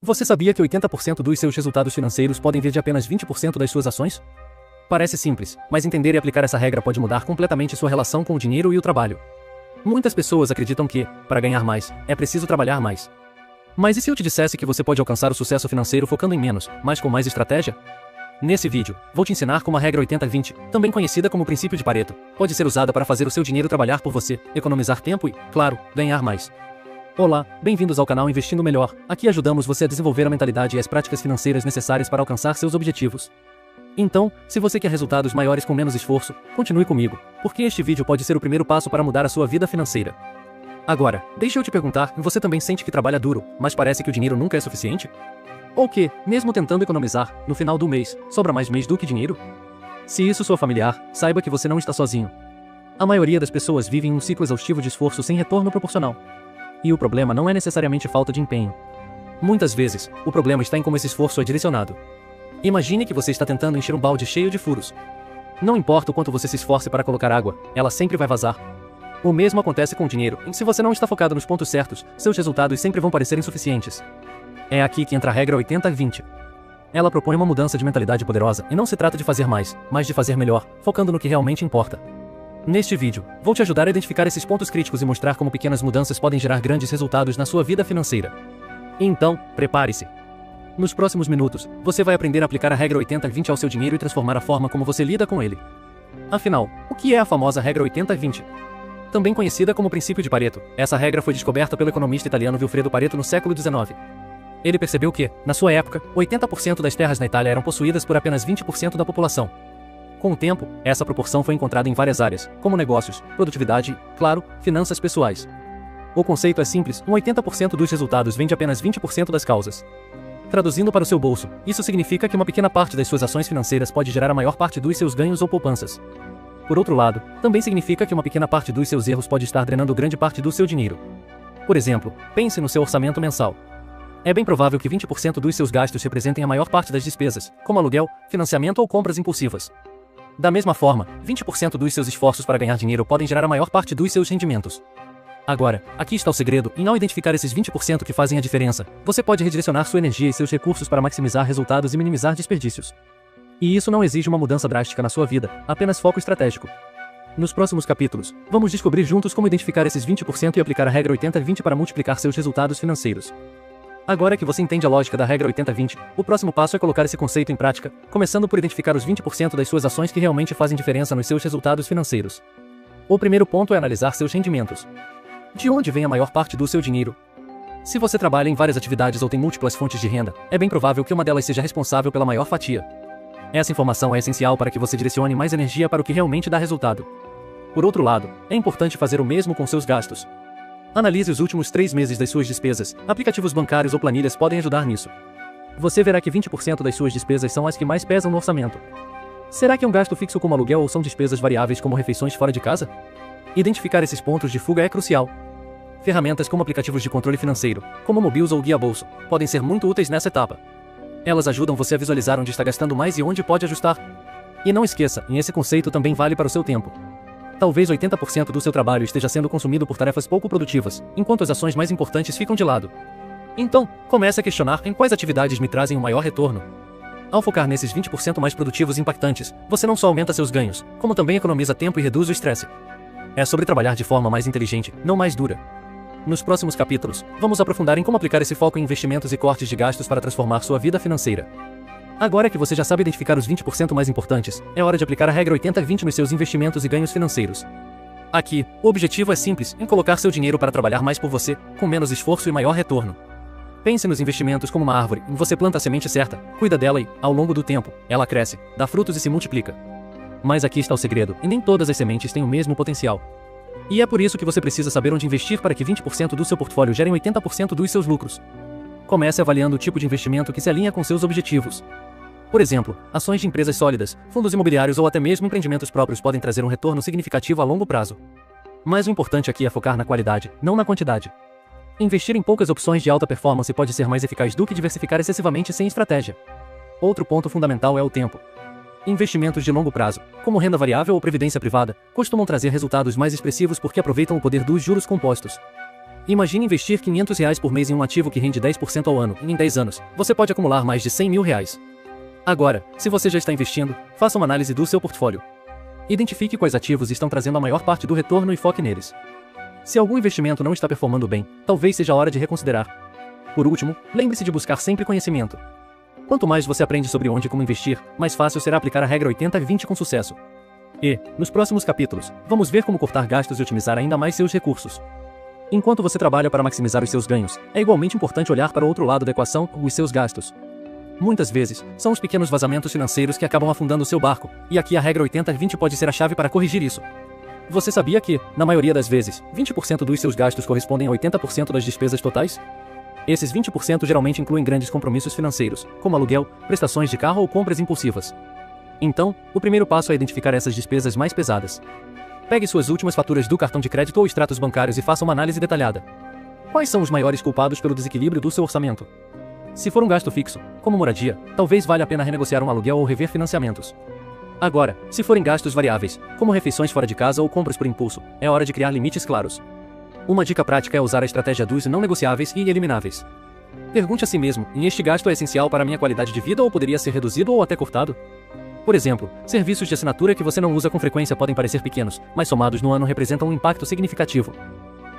Você sabia que 80% dos seus resultados financeiros podem vir de apenas 20% das suas ações? Parece simples, mas entender e aplicar essa regra pode mudar completamente sua relação com o dinheiro e o trabalho. Muitas pessoas acreditam que, para ganhar mais, é preciso trabalhar mais. Mas e se eu te dissesse que você pode alcançar o sucesso financeiro focando em menos, mas com mais estratégia? Nesse vídeo, vou te ensinar como a regra 80-20, também conhecida como o princípio de Pareto, pode ser usada para fazer o seu dinheiro trabalhar por você, economizar tempo e, claro, ganhar mais. Olá, bem-vindos ao canal Investindo Melhor. Aqui ajudamos você a desenvolver a mentalidade e as práticas financeiras necessárias para alcançar seus objetivos. Então, se você quer resultados maiores com menos esforço, continue comigo, porque este vídeo pode ser o primeiro passo para mudar a sua vida financeira. Agora, deixa eu te perguntar, você também sente que trabalha duro, mas parece que o dinheiro nunca é suficiente? Ou que, mesmo tentando economizar, no final do mês, sobra mais mês do que dinheiro? Se isso soa familiar, saiba que você não está sozinho. A maioria das pessoas vive em um ciclo exaustivo de esforço sem retorno proporcional. E o problema não é necessariamente falta de empenho. Muitas vezes, o problema está em como esse esforço é direcionado. Imagine que você está tentando encher um balde cheio de furos. Não importa o quanto você se esforce para colocar água, ela sempre vai vazar. O mesmo acontece com o dinheiro, e se você não está focado nos pontos certos, seus resultados sempre vão parecer insuficientes. É aqui que entra a regra 80-20. Ela propõe uma mudança de mentalidade poderosa, e não se trata de fazer mais, mas de fazer melhor, focando no que realmente importa. Neste vídeo, vou te ajudar a identificar esses pontos críticos e mostrar como pequenas mudanças podem gerar grandes resultados na sua vida financeira. Então, prepare-se. Nos próximos minutos, você vai aprender a aplicar a regra 80-20 ao seu dinheiro e transformar a forma como você lida com ele. Afinal, o que é a famosa regra 80-20? Também conhecida como princípio de Pareto, essa regra foi descoberta pelo economista italiano Vilfredo Pareto no século XIX. Ele percebeu que, na sua época, 80% das terras na Itália eram possuídas por apenas 20% da população. Com o tempo, essa proporção foi encontrada em várias áreas, como negócios, produtividade e, claro, finanças pessoais. O conceito é simples, 80% dos resultados vem de apenas 20% das causas. Traduzindo para o seu bolso, isso significa que uma pequena parte das suas ações financeiras pode gerar a maior parte dos seus ganhos ou poupanças. Por outro lado, também significa que uma pequena parte dos seus erros pode estar drenando grande parte do seu dinheiro. Por exemplo, pense no seu orçamento mensal. É bem provável que 20% dos seus gastos representem a maior parte das despesas, como aluguel, financiamento ou compras impulsivas. Da mesma forma, 20% dos seus esforços para ganhar dinheiro podem gerar a maior parte dos seus rendimentos. Agora, aqui está o segredo, em não identificar esses 20% que fazem a diferença, você pode redirecionar sua energia e seus recursos para maximizar resultados e minimizar desperdícios. E isso não exige uma mudança drástica na sua vida, apenas foco estratégico. Nos próximos capítulos, vamos descobrir juntos como identificar esses 20% e aplicar a regra 80-20 para multiplicar seus resultados financeiros. Agora que você entende a lógica da regra 80-20, o próximo passo é colocar esse conceito em prática, começando por identificar os 20% das suas ações que realmente fazem diferença nos seus resultados financeiros. O primeiro ponto é analisar seus rendimentos. De onde vem a maior parte do seu dinheiro? Se você trabalha em várias atividades ou tem múltiplas fontes de renda, é bem provável que uma delas seja responsável pela maior fatia. Essa informação é essencial para que você direcione mais energia para o que realmente dá resultado. Por outro lado, é importante fazer o mesmo com seus gastos. Analise os últimos 3 meses das suas despesas, aplicativos bancários ou planilhas podem ajudar nisso. Você verá que 20% das suas despesas são as que mais pesam no orçamento. Será que é um gasto fixo como aluguel ou são despesas variáveis como refeições fora de casa? Identificar esses pontos de fuga é crucial. Ferramentas como aplicativos de controle financeiro, como Mobius ou Guia Bolso, podem ser muito úteis nessa etapa. Elas ajudam você a visualizar onde está gastando mais e onde pode ajustar. E não esqueça, esse conceito também vale para o seu tempo. Talvez 80% do seu trabalho esteja sendo consumido por tarefas pouco produtivas, enquanto as ações mais importantes ficam de lado. Então, comece a questionar em quais atividades me trazem o maior retorno. Ao focar nesses 20% mais produtivos e impactantes, você não só aumenta seus ganhos, como também economiza tempo e reduz o estresse. É sobre trabalhar de forma mais inteligente, não mais dura. Nos próximos capítulos, vamos aprofundar em como aplicar esse foco em investimentos e cortes de gastos para transformar sua vida financeira. Agora que você já sabe identificar os 20% mais importantes, é hora de aplicar a regra 80-20 nos seus investimentos e ganhos financeiros. Aqui, o objetivo é simples, em colocar seu dinheiro para trabalhar mais por você, com menos esforço e maior retorno. Pense nos investimentos como uma árvore, em você planta a semente certa, cuida dela e, ao longo do tempo, ela cresce, dá frutos e se multiplica. Mas aqui está o segredo, e nem todas as sementes têm o mesmo potencial. E é por isso que você precisa saber onde investir para que 20% do seu portfólio gerem 80% dos seus lucros. Comece avaliando o tipo de investimento que se alinha com seus objetivos. Por exemplo, ações de empresas sólidas, fundos imobiliários ou até mesmo empreendimentos próprios podem trazer um retorno significativo a longo prazo. Mas o importante aqui é focar na qualidade, não na quantidade. Investir em poucas opções de alta performance pode ser mais eficaz do que diversificar excessivamente sem estratégia. Outro ponto fundamental é o tempo. Investimentos de longo prazo, como renda variável ou previdência privada, costumam trazer resultados mais expressivos porque aproveitam o poder dos juros compostos. Imagine investir R$ 500 por mês em um ativo que rende 10% ao ano, e em 10 anos, você pode acumular mais de R$ 100 mil. Agora, se você já está investindo, faça uma análise do seu portfólio. Identifique quais ativos estão trazendo a maior parte do retorno e foque neles. Se algum investimento não está performando bem, talvez seja a hora de reconsiderar. Por último, lembre-se de buscar sempre conhecimento. Quanto mais você aprende sobre onde e como investir, mais fácil será aplicar a regra 80-20 com sucesso. E, nos próximos capítulos, vamos ver como cortar gastos e otimizar ainda mais seus recursos. Enquanto você trabalha para maximizar os seus ganhos, é igualmente importante olhar para o outro lado da equação, os seus gastos. Muitas vezes, são os pequenos vazamentos financeiros que acabam afundando o seu barco, e aqui a regra 80-20 pode ser a chave para corrigir isso. Você sabia que, na maioria das vezes, 20% dos seus gastos correspondem a 80% das despesas totais? Esses 20% geralmente incluem grandes compromissos financeiros, como aluguel, prestações de carro ou compras impulsivas. Então, o primeiro passo é identificar essas despesas mais pesadas. Pegue suas últimas faturas do cartão de crédito ou extratos bancários e faça uma análise detalhada. Quais são os maiores culpados pelo desequilíbrio do seu orçamento? Se for um gasto fixo, como moradia, talvez valha a pena renegociar um aluguel ou rever financiamentos. Agora, se forem gastos variáveis, como refeições fora de casa ou compras por impulso, é hora de criar limites claros. Uma dica prática é usar a estratégia dos não negociáveis e elimináveis. Pergunte a si mesmo, este gasto é essencial para a minha qualidade de vida ou poderia ser reduzido ou até cortado? Por exemplo, serviços de assinatura que você não usa com frequência podem parecer pequenos, mas somados no ano representam um impacto significativo.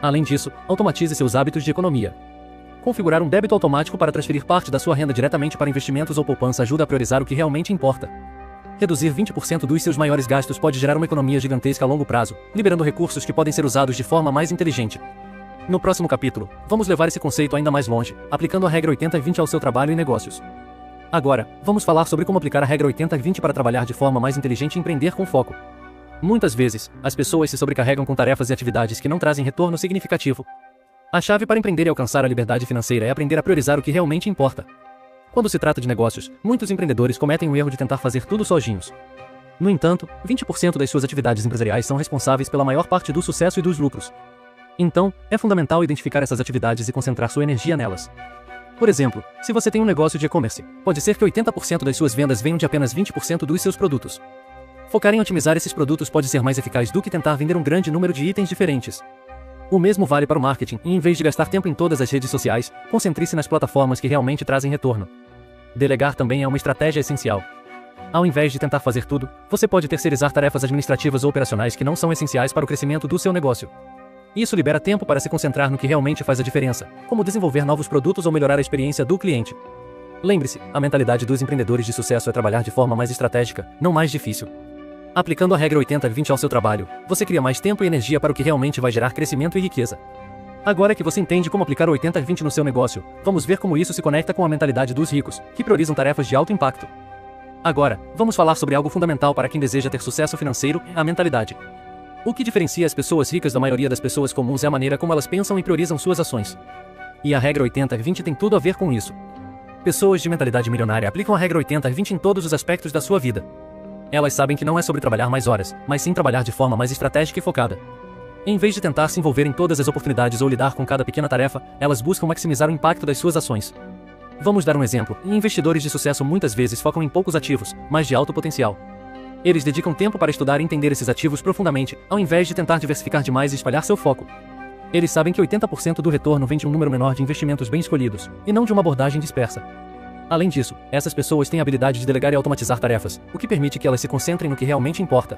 Além disso, automatize seus hábitos de economia. Configurar um débito automático para transferir parte da sua renda diretamente para investimentos ou poupança ajuda a priorizar o que realmente importa. Reduzir 20% dos seus maiores gastos pode gerar uma economia gigantesca a longo prazo, liberando recursos que podem ser usados de forma mais inteligente. No próximo capítulo, vamos levar esse conceito ainda mais longe, aplicando a regra 80-20 ao seu trabalho e negócios. Agora, vamos falar sobre como aplicar a regra 80-20 para trabalhar de forma mais inteligente e empreender com foco. Muitas vezes, as pessoas se sobrecarregam com tarefas e atividades que não trazem retorno significativo. A chave para empreender e alcançar a liberdade financeira é aprender a priorizar o que realmente importa. Quando se trata de negócios, muitos empreendedores cometem o erro de tentar fazer tudo sozinhos. No entanto, 20% das suas atividades empresariais são responsáveis pela maior parte do sucesso e dos lucros. Então, é fundamental identificar essas atividades e concentrar sua energia nelas. Por exemplo, se você tem um negócio de e-commerce, pode ser que 80% das suas vendas venham de apenas 20% dos seus produtos. Focar em otimizar esses produtos pode ser mais eficaz do que tentar vender um grande número de itens diferentes. O mesmo vale para o marketing, e em vez de gastar tempo em todas as redes sociais, concentre-se nas plataformas que realmente trazem retorno. Delegar também é uma estratégia essencial. Ao invés de tentar fazer tudo, você pode terceirizar tarefas administrativas ou operacionais que não são essenciais para o crescimento do seu negócio. Isso libera tempo para se concentrar no que realmente faz a diferença, como desenvolver novos produtos ou melhorar a experiência do cliente. Lembre-se, a mentalidade dos empreendedores de sucesso é trabalhar de forma mais estratégica, não mais difícil. Aplicando a regra 80-20 ao seu trabalho, você cria mais tempo e energia para o que realmente vai gerar crescimento e riqueza. Agora que você entende como aplicar o 80-20 no seu negócio, vamos ver como isso se conecta com a mentalidade dos ricos, que priorizam tarefas de alto impacto. Agora, vamos falar sobre algo fundamental para quem deseja ter sucesso financeiro, a mentalidade. O que diferencia as pessoas ricas da maioria das pessoas comuns é a maneira como elas pensam e priorizam suas ações. E a regra 80-20 tem tudo a ver com isso. Pessoas de mentalidade milionária aplicam a regra 80-20 em todos os aspectos da sua vida. Elas sabem que não é sobre trabalhar mais horas, mas sim trabalhar de forma mais estratégica e focada. Em vez de tentar se envolver em todas as oportunidades ou lidar com cada pequena tarefa, elas buscam maximizar o impacto das suas ações. Vamos dar um exemplo. Investidores de sucesso muitas vezes focam em poucos ativos, mas de alto potencial. Eles dedicam tempo para estudar e entender esses ativos profundamente, ao invés de tentar diversificar demais e espalhar seu foco. Eles sabem que 80% do retorno vem de um número menor de investimentos bem escolhidos, e não de uma abordagem dispersa. Além disso, essas pessoas têm a habilidade de delegar e automatizar tarefas, o que permite que elas se concentrem no que realmente importa.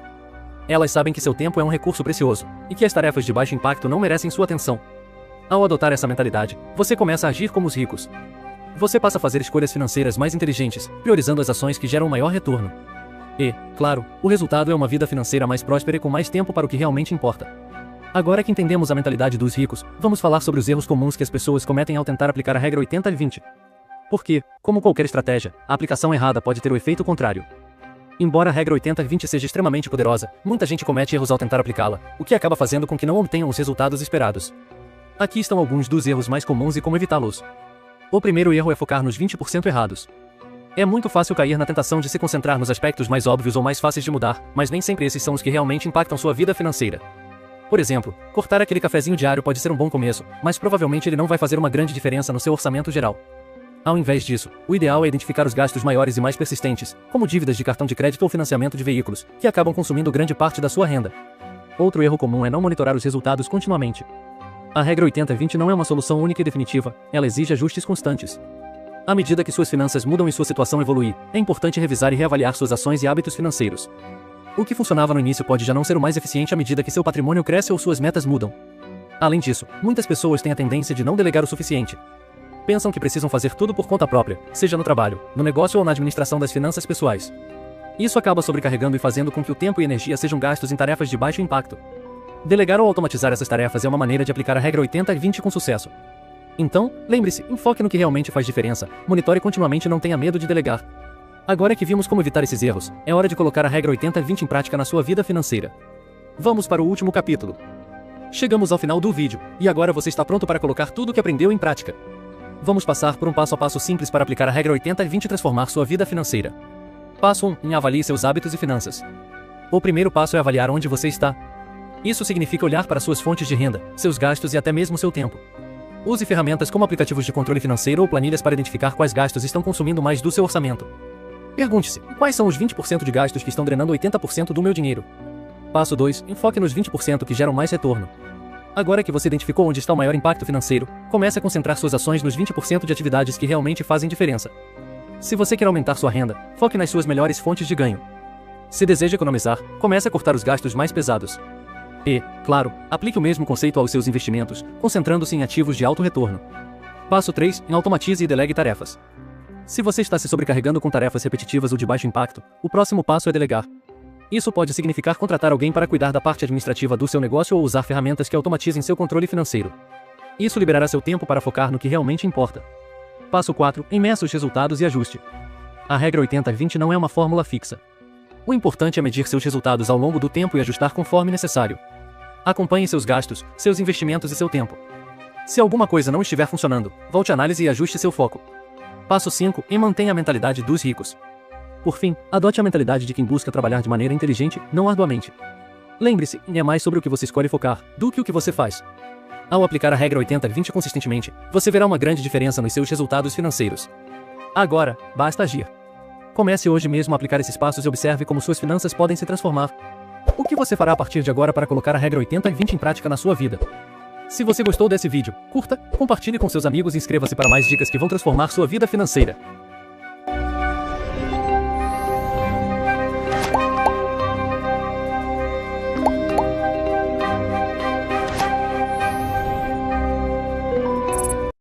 Elas sabem que seu tempo é um recurso precioso, e que as tarefas de baixo impacto não merecem sua atenção. Ao adotar essa mentalidade, você começa a agir como os ricos. Você passa a fazer escolhas financeiras mais inteligentes, priorizando as ações que geram maior retorno. E, claro, o resultado é uma vida financeira mais próspera e com mais tempo para o que realmente importa. Agora que entendemos a mentalidade dos ricos, vamos falar sobre os erros comuns que as pessoas cometem ao tentar aplicar a regra 80-20. Porque, como qualquer estratégia, a aplicação errada pode ter o efeito contrário. Embora a regra 80-20 seja extremamente poderosa, muita gente comete erros ao tentar aplicá-la, o que acaba fazendo com que não obtenham os resultados esperados. Aqui estão alguns dos erros mais comuns e como evitá-los. O primeiro erro é focar nos 20% errados. É muito fácil cair na tentação de se concentrar nos aspectos mais óbvios ou mais fáceis de mudar, mas nem sempre esses são os que realmente impactam sua vida financeira. Por exemplo, cortar aquele cafezinho diário pode ser um bom começo, mas provavelmente ele não vai fazer uma grande diferença no seu orçamento geral. Ao invés disso, o ideal é identificar os gastos maiores e mais persistentes, como dívidas de cartão de crédito ou financiamento de veículos, que acabam consumindo grande parte da sua renda. Outro erro comum é não monitorar os resultados continuamente. A regra 80-20 não é uma solução única e definitiva, ela exige ajustes constantes. À medida que suas finanças mudam e sua situação evoluir, é importante revisar e reavaliar suas ações e hábitos financeiros. O que funcionava no início pode já não ser o mais eficiente à medida que seu patrimônio cresce ou suas metas mudam. Além disso, muitas pessoas têm a tendência de não delegar o suficiente. Pensam que precisam fazer tudo por conta própria, seja no trabalho, no negócio ou na administração das finanças pessoais. Isso acaba sobrecarregando e fazendo com que o tempo e energia sejam gastos em tarefas de baixo impacto. Delegar ou automatizar essas tarefas é uma maneira de aplicar a regra 80-20 com sucesso. Então, lembre-se, enfoque no que realmente faz diferença, monitore continuamente e não tenha medo de delegar. Agora que vimos como evitar esses erros, é hora de colocar a regra 80-20 em prática na sua vida financeira. Vamos para o último capítulo. Chegamos ao final do vídeo, e agora você está pronto para colocar tudo o que aprendeu em prática. Vamos passar por um passo a passo simples para aplicar a regra 80-20 e transformar sua vida financeira. Passo 1. Avalie seus hábitos e finanças. O primeiro passo é avaliar onde você está. Isso significa olhar para suas fontes de renda, seus gastos e até mesmo seu tempo. Use ferramentas como aplicativos de controle financeiro ou planilhas para identificar quais gastos estão consumindo mais do seu orçamento. Pergunte-se, quais são os 20% de gastos que estão drenando 80% do meu dinheiro? Passo 2. Enfoque nos 20% que geram mais retorno. Agora que você identificou onde está o maior impacto financeiro, comece a concentrar suas ações nos 20% de atividades que realmente fazem diferença. Se você quer aumentar sua renda, foque nas suas melhores fontes de ganho. Se deseja economizar, comece a cortar os gastos mais pesados. E, claro, aplique o mesmo conceito aos seus investimentos, concentrando-se em ativos de alto retorno. Passo 3. Automatize e delegue tarefas. Se você está se sobrecarregando com tarefas repetitivas ou de baixo impacto, o próximo passo é delegar. Isso pode significar contratar alguém para cuidar da parte administrativa do seu negócio ou usar ferramentas que automatizem seu controle financeiro. Isso liberará seu tempo para focar no que realmente importa. Passo 4. Meça os resultados e ajuste. A regra 80-20 não é uma fórmula fixa. O importante é medir seus resultados ao longo do tempo e ajustar conforme necessário. Acompanhe seus gastos, seus investimentos e seu tempo. Se alguma coisa não estiver funcionando, volte à análise e ajuste seu foco. Passo 5. Mantenha a mentalidade dos ricos. Por fim, adote a mentalidade de quem busca trabalhar de maneira inteligente, não arduamente. Lembre-se, é mais sobre o que você escolhe focar, do que o que você faz. Ao aplicar a regra 80-20 consistentemente, você verá uma grande diferença nos seus resultados financeiros. Agora, basta agir. Comece hoje mesmo a aplicar esses passos e observe como suas finanças podem se transformar. O que você fará a partir de agora para colocar a regra 80-20 em prática na sua vida? Se você gostou desse vídeo, curta, compartilhe com seus amigos e inscreva-se para mais dicas que vão transformar sua vida financeira.